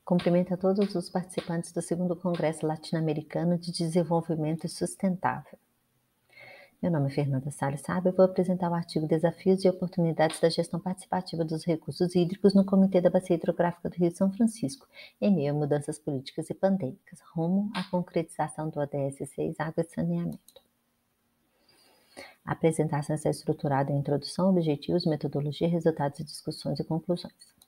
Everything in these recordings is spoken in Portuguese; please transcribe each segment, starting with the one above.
Cumprimento a todos os participantes do segundo Congresso Latino-Americano de Desenvolvimento Sustentável. Meu nome é Fernanda Salles Sábio e vou apresentar o artigo Desafios e Oportunidades da Gestão Participativa dos Recursos Hídricos no Comitê da Bacia Hidrográfica do Rio de São Francisco, em meio a mudanças políticas e pandêmicas, rumo à concretização do ODS 6, Água e Saneamento. A apresentação está estruturada em introdução, objetivos, metodologia, resultados, discussões e conclusões.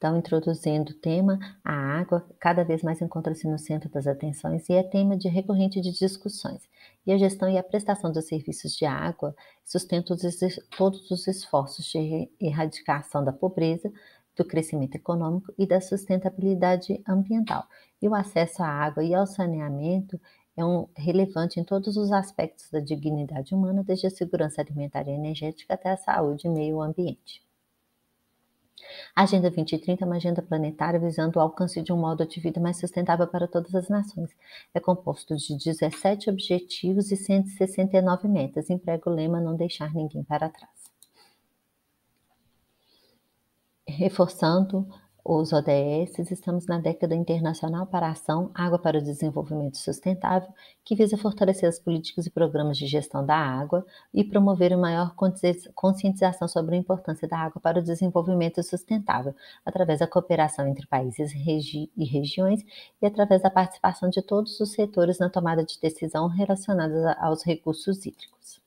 Então, introduzindo o tema, a água cada vez mais encontra-se no centro das atenções e é tema recorrente de discussões. E a gestão e a prestação dos serviços de água sustentam todos os esforços de erradicação da pobreza, do crescimento econômico e da sustentabilidade ambiental. E o acesso à água e ao saneamento é relevante em todos os aspectos da dignidade humana, desde a segurança alimentar e energética até a saúde e meio ambiente. A Agenda 2030 é uma agenda planetária visando o alcance de um modo de vida mais sustentável para todas as nações. É composto de 17 objetivos e 169 metas. Emprega o lema não deixar ninguém para trás. Reforçando os ODS, estamos na década internacional para a ação Água para o Desenvolvimento Sustentável, que visa fortalecer as políticas e programas de gestão da água e promover uma maior conscientização sobre a importância da água para o desenvolvimento sustentável, através da cooperação entre países e regiões e através da participação de todos os setores na tomada de decisão relacionada aos recursos hídricos.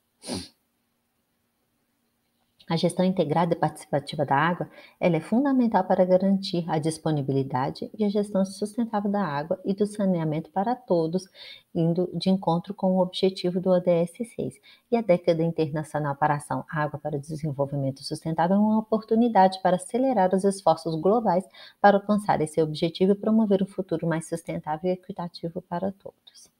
A gestão integrada e participativa da água ela é fundamental para garantir a disponibilidade e a gestão sustentável da água e do saneamento para todos, indo de encontro com o objetivo do ODS 6. E a década internacional para a ação Água para o Desenvolvimento Sustentável é uma oportunidade para acelerar os esforços globais para alcançar esse objetivo e promover um futuro mais sustentável e equitativo para todos.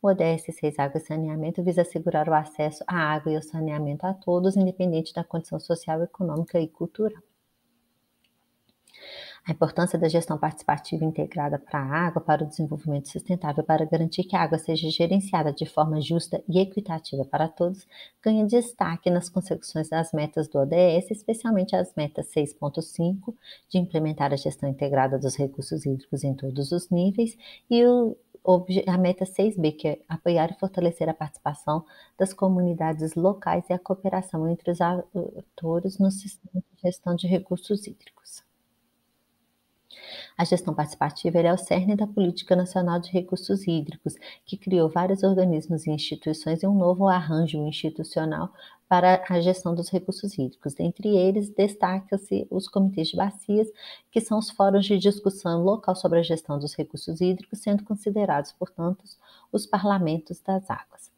O ODS 6 Água e Saneamento visa assegurar o acesso à água e ao saneamento a todos, independente da condição social, econômica e cultural. A importância da gestão participativa integrada para a água para o desenvolvimento sustentável para garantir que a água seja gerenciada de forma justa e equitativa para todos ganha destaque nas consecuções das metas do ODS, especialmente as metas 6.5, de implementar a gestão integrada dos recursos hídricos em todos os níveis, e a meta 6B, que é apoiar e fortalecer a participação das comunidades locais e a cooperação entre os atores no sistema de gestão de recursos hídricos. A gestão participativa é o cerne da Política Nacional de Recursos Hídricos, que criou vários organismos e instituições e um novo arranjo institucional para a gestão dos recursos hídricos. Dentre eles, destaca-se os comitês de bacias, que são os fóruns de discussão local sobre a gestão dos recursos hídricos, sendo considerados, portanto, os parlamentos das águas.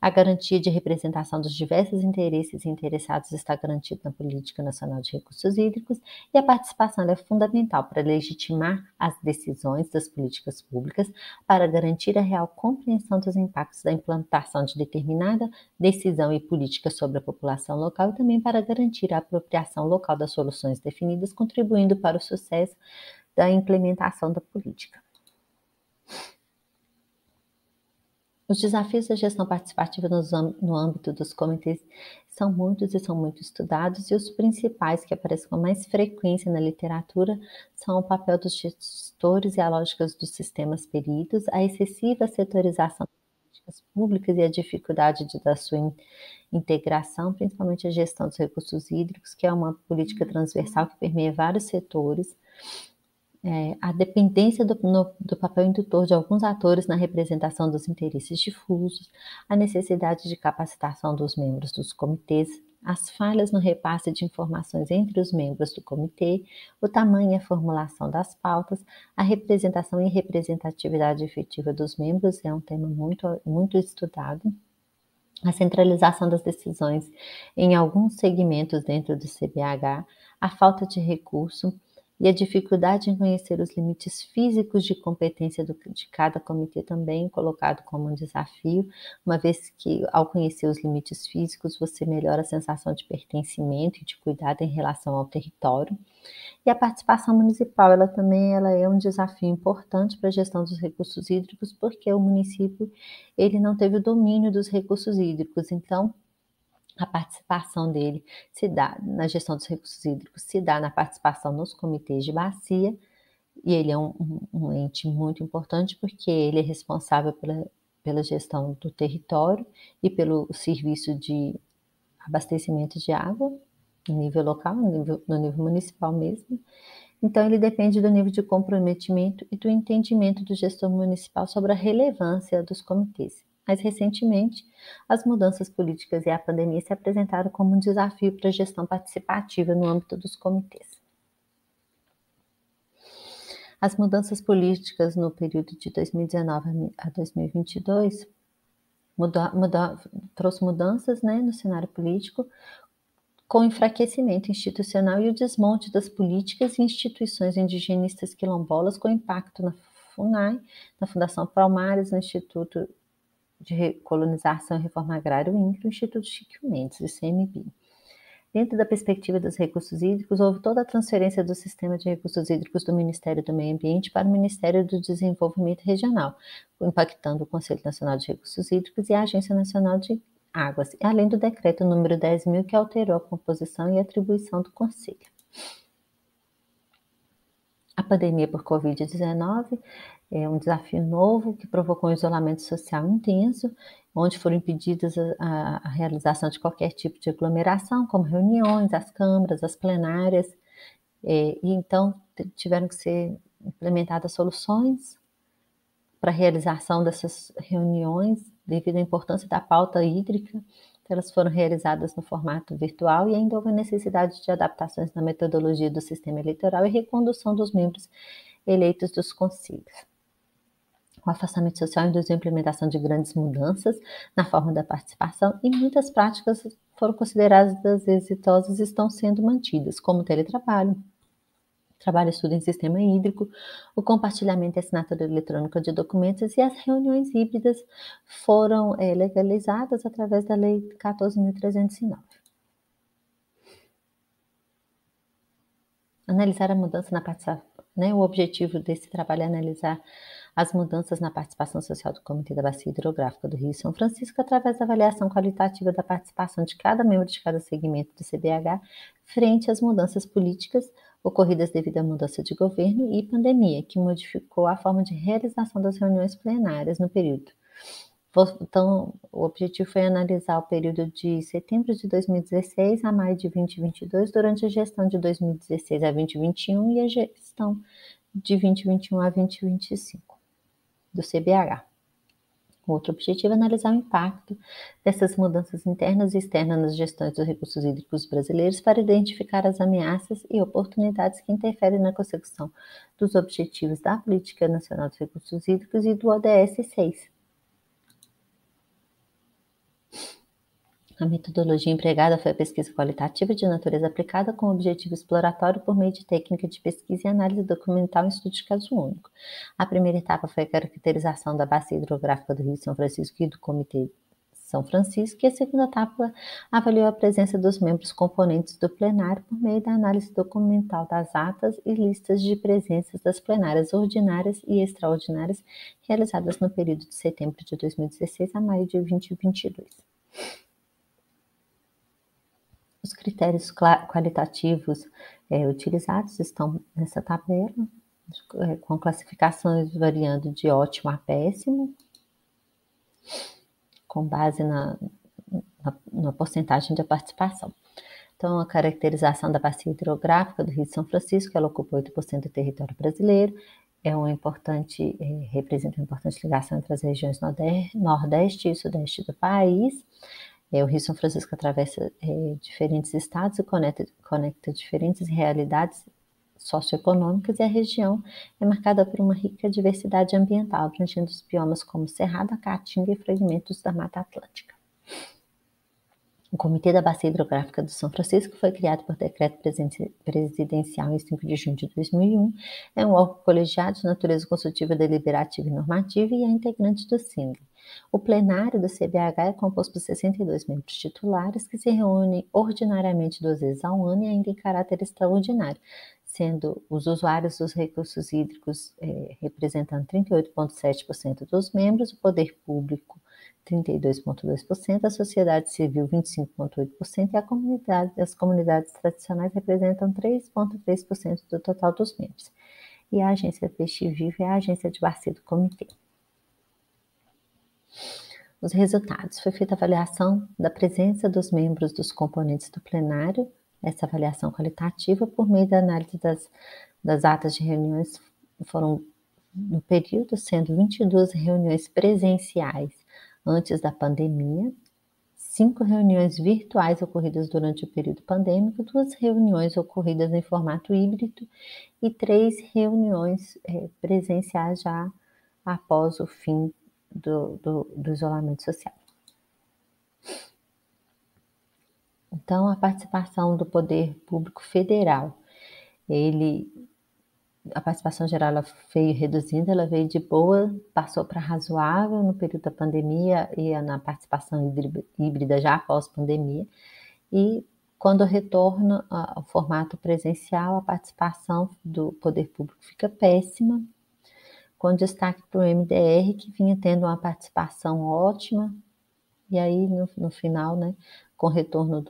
A garantia de representação dos diversos interesses e interessados está garantida na Política Nacional de Recursos Hídricos e a participação é fundamental para legitimar as decisões das políticas públicas, para garantir a real compreensão dos impactos da implantação de determinada decisão e política sobre a população local e também para garantir a apropriação local das soluções definidas, contribuindo para o sucesso da implementação da política. Os desafios da gestão participativa no âmbito dos comitês são muitos e são muito estudados, e os principais que aparecem com mais frequência na literatura são o papel dos gestores e a lógica dos sistemas peritos, a excessiva setorização das políticas públicas e a dificuldade da sua integração, principalmente a gestão dos recursos hídricos, que é uma política transversal que permeia vários setores, a dependência do papel indutor de alguns atores na representação dos interesses difusos, a necessidade de capacitação dos membros dos comitês, as falhas no repasse de informações entre os membros do comitê, o tamanho e a formulação das pautas, a representação e representatividade efetiva dos membros é um tema muito estudado, a centralização das decisões em alguns segmentos dentro do CBH, a falta de recurso, e a dificuldade em conhecer os limites físicos de competência de cada comitê também colocado como um desafio, uma vez que ao conhecer os limites físicos você melhora a sensação de pertencimento e de cuidado em relação ao território. E a participação municipal, ela é um desafio importante para a gestão dos recursos hídricos, porque o município ele não teve o domínio dos recursos hídricos, então A participação dele se dá na gestão dos recursos hídricos, se dá na participação nos comitês de bacia, e ele é um ente muito importante, porque ele é responsável pela gestão do território e pelo serviço de abastecimento de água, no nível local, no nível municipal mesmo. Então, ele depende do nível de comprometimento e do entendimento do gestor municipal sobre a relevância dos comitês. Mais recentemente, as mudanças políticas e a pandemia se apresentaram como um desafio para a gestão participativa no âmbito dos comitês. As mudanças políticas no período de 2019 a 2022 trouxe mudanças, né, no cenário político, com o enfraquecimento institucional e o desmonte das políticas e instituições indigenistas quilombolas, com impacto na FUNAI, na Fundação Palmares, no Instituto de Recolonização e Reforma Agrária, o INCRA, o Instituto Chico Mendes, o ICMBio. Dentro da perspectiva dos recursos hídricos, houve toda a transferência do sistema de recursos hídricos do Ministério do Meio Ambiente para o Ministério do Desenvolvimento Regional, impactando o Conselho Nacional de Recursos Hídricos e a Agência Nacional de Águas, além do decreto número 10.000, que alterou a composição e atribuição do Conselho. A pandemia por Covid-19 é um desafio novo que provocou um isolamento social intenso, onde foram impedidas a realização de qualquer tipo de aglomeração, como reuniões, as câmaras, as plenárias, e então tiveram que ser implementadas soluções para a realização dessas reuniões, devido à importância da pauta hídrica. Elas foram realizadas no formato virtual e ainda houve a necessidade de adaptações na metodologia do sistema eleitoral e recondução dos membros eleitos dos conselhos. O afastamento social induziu a implementação de grandes mudanças na forma da participação, e muitas práticas foram consideradas exitosas e estão sendo mantidas, como o teletrabalho, trabalho e estudo em sistema hídrico, o compartilhamento e assinatura eletrônica de documentos, e as reuniões híbridas foram legalizadas através da Lei 14.309. Analisar a mudança na participação, né? O objetivo desse trabalho é analisar as mudanças na participação social do Comitê da Bacia Hidrográfica do Rio São Francisco, através da avaliação qualitativa da participação de cada membro de cada segmento do CBH, frente às mudanças políticas ocorridas devido à mudança de governo e pandemia, que modificou a forma de realização das reuniões plenárias no período. Então, o objetivo foi analisar o período de setembro de 2016 a maio de 2022, durante a gestão de 2016 a 2021 e a gestão de 2021 a 2025 do CBH. O outro objetivo é analisar o impacto dessas mudanças internas e externas nas gestões dos recursos hídricos brasileiros, para identificar as ameaças e oportunidades que interferem na consecução dos objetivos da Política Nacional dos Recursos Hídricos e do ODS 6. A metodologia empregada foi a pesquisa qualitativa de natureza aplicada, com objetivo exploratório por meio de técnica de pesquisa e análise documental em estudo de caso único. A primeira etapa foi a caracterização da bacia hidrográfica do Rio São Francisco e do Comitê São Francisco, e a segunda etapa avaliou a presença dos membros componentes do plenário por meio da análise documental das atas e listas de presenças das plenárias ordinárias e extraordinárias realizadas no período de setembro de 2016 a maio de 2022. Os critérios qualitativos utilizados estão nessa tabela, com classificações variando de ótimo a péssimo, com base na porcentagem de participação. Então, a caracterização da bacia hidrográfica do Rio de São Francisco, ela ocupa 8% do território brasileiro, representa uma importante ligação entre as regiões nordeste e sudeste do país. O Rio São Francisco atravessa diferentes estados e conecta diferentes realidades socioeconômicas, e a região é marcada por uma rica diversidade ambiental, abrangendo os biomas como Cerrado, Caatinga e fragmentos da Mata Atlântica. O Comitê da Bacia Hidrográfica do São Francisco foi criado por decreto presidencial em 5 de junho de 2001, é um órgão colegiado de natureza consultiva, deliberativa e normativa, e é integrante do SING. O plenário do CBH é composto por 62 membros titulares, que se reúnem ordinariamente 2 vezes ao ano e ainda em caráter extraordinário, sendo os usuários dos recursos hídricos representando 38,7% dos membros, o poder público 32,2%, a sociedade civil 25,8% e as comunidades tradicionais representam 3,3% do total dos membros. E a agência Peixe Vivo é a agência de bacia do comitê. Os resultados. Foi feita a avaliação da presença dos membros dos componentes do plenário, essa avaliação qualitativa, por meio da análise das atas de reuniões, foram no período, sendo 22 reuniões presenciais antes da pandemia, 5 reuniões virtuais ocorridas durante o período pandêmico, 2 reuniões ocorridas em formato híbrido e 3 reuniões presenciais já após o fim do isolamento social. Então, a participação do Poder Público Federal, a participação geral ela veio reduzindo, ela veio de boa, passou para razoável no período da pandemia e na participação híbrida já após pandemia. E quando retorna ao formato presencial, a participação do Poder Público fica péssima, com destaque para o MDR, que vinha tendo uma participação ótima, e aí no final, né, com o retorno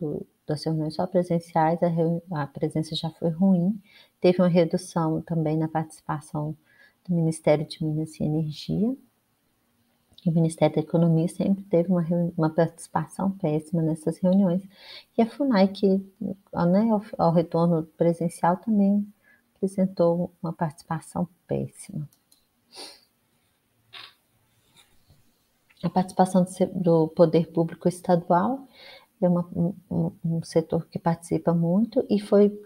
das reuniões só presenciais, a presença já foi ruim. Teve uma redução também na participação do Ministério de Minas e Energia. E o Ministério da Economia sempre teve uma participação péssima nessas reuniões. E a FUNAI, que né, ao retorno presencial, também apresentou uma participação péssima. A participação do Poder Público Estadual é um setor que participa muito e foi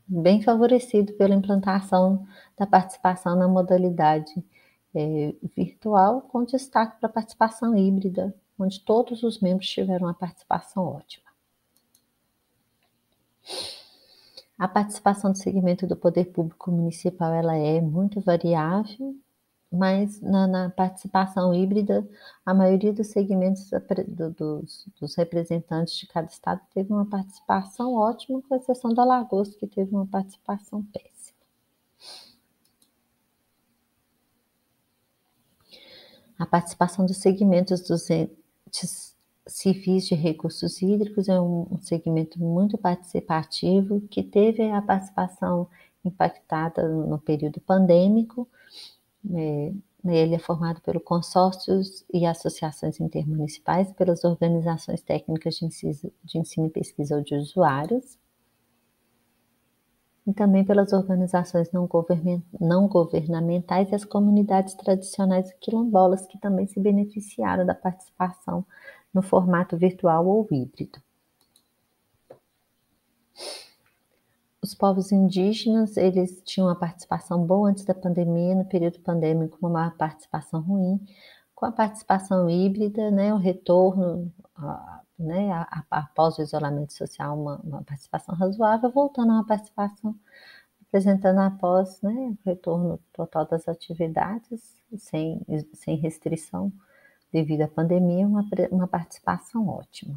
bem favorecido pela implantação da participação na modalidade virtual, com destaque para a participação híbrida, onde todos os membros tiveram uma participação ótima. A participação do segmento do Poder Público Municipal ela é muito variável, mas na participação híbrida, a maioria dos segmentos dos representantes de cada estado teve uma participação ótima, com exceção da Alagoas, que teve uma participação péssima. A participação dos segmentos dos entes civis de recursos hídricos é um segmento muito participativo, que teve a participação impactada no período pandêmico. Ele é formado pelos consórcios e associações intermunicipais, pelas organizações técnicas de ensino e pesquisa de usuários, e também pelas organizações não governamentais e as comunidades tradicionais quilombolas, que também se beneficiaram da participação no formato virtual ou híbrido. Os povos indígenas, eles tinham uma participação boa antes da pandemia, no período pandêmico uma participação ruim. Com a participação híbrida, né, o retorno, né, após o isolamento social, uma participação razoável, voltando a uma participação, apresentando após, né, o retorno total das atividades, sem restrição devido à pandemia, uma participação ótima.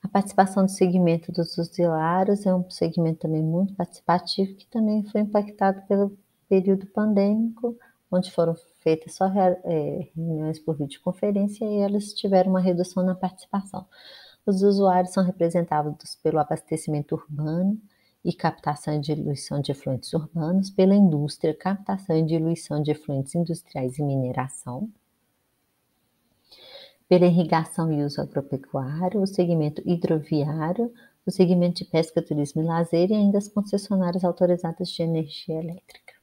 A participação do segmento dos usuários é um segmento também muito participativo, que também foi impactado pelo período pandêmico, onde foram feitas só reuniões por videoconferência e elas tiveram uma redução na participação. Os usuários são representados pelo abastecimento urbano e captação e diluição de efluentes urbanos, pela indústria, captação e diluição de efluentes industriais e mineração, pela irrigação e uso agropecuário, o segmento hidroviário, o segmento de pesca, turismo e lazer e ainda as concessionárias autorizadas de energia elétrica.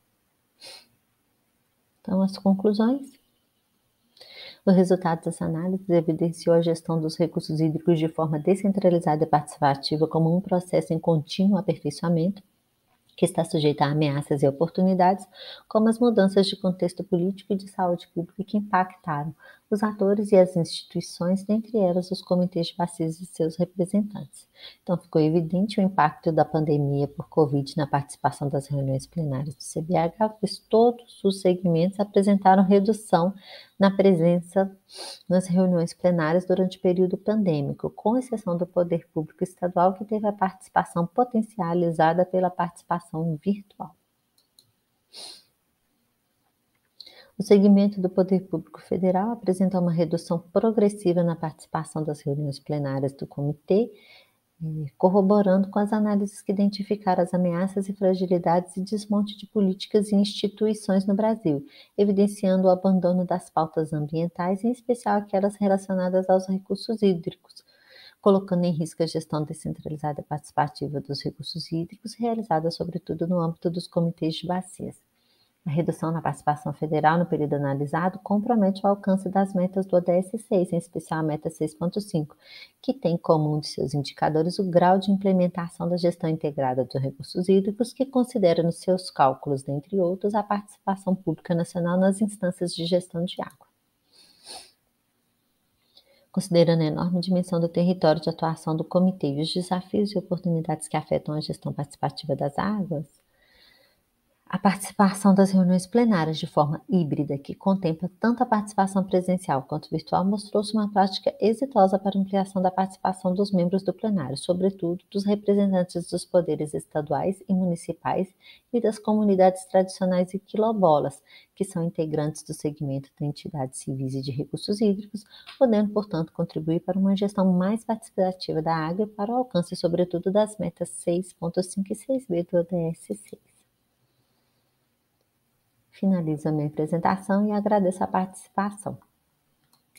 Então, as conclusões. O resultado dessa análise evidenciou a gestão dos recursos hídricos de forma descentralizada e participativa como um processo em contínuo aperfeiçoamento, que está sujeita a ameaças e oportunidades, como as mudanças de contexto político e de saúde pública que impactaram os atores e as instituições, dentre elas os comitês de bacias e seus representantes. Então, ficou evidente o impacto da pandemia por Covid na participação das reuniões plenárias do CBH, pois todos os segmentos apresentaram redução na presença nas reuniões plenárias durante o período pandêmico, com exceção do Poder Público Estadual, que teve a participação potencializada pela participação virtual. O segmento do Poder Público Federal apresenta uma redução progressiva na participação das reuniões plenárias do comitê, corroborando com as análises que identificaram as ameaças e fragilidades e desmonte de políticas e instituições no Brasil, evidenciando o abandono das pautas ambientais, em especial aquelas relacionadas aos recursos hídricos, colocando em risco a gestão descentralizada e participativa dos recursos hídricos, realizada sobretudo no âmbito dos comitês de bacias. A redução na participação federal no período analisado compromete o alcance das metas do ODS 6, em especial a meta 6.5, que tem como um de seus indicadores o grau de implementação da gestão integrada dos recursos hídricos, que considera nos seus cálculos, dentre outros, a participação pública nacional nas instâncias de gestão de água. Considerando a enorme dimensão do território de atuação do comitê e os desafios e oportunidades que afetam a gestão participativa das águas, a participação das reuniões plenárias de forma híbrida, que contempla tanto a participação presencial quanto virtual, mostrou-se uma prática exitosa para ampliação da participação dos membros do plenário, sobretudo dos representantes dos poderes estaduais e municipais e das comunidades tradicionais e quilombolas, que são integrantes do segmento de entidades civis e de recursos hídricos, podendo, portanto, contribuir para uma gestão mais participativa da água e para o alcance, sobretudo, das metas 6.5 e 6b do ODS 6. Finalizo a minha apresentação e agradeço a participação.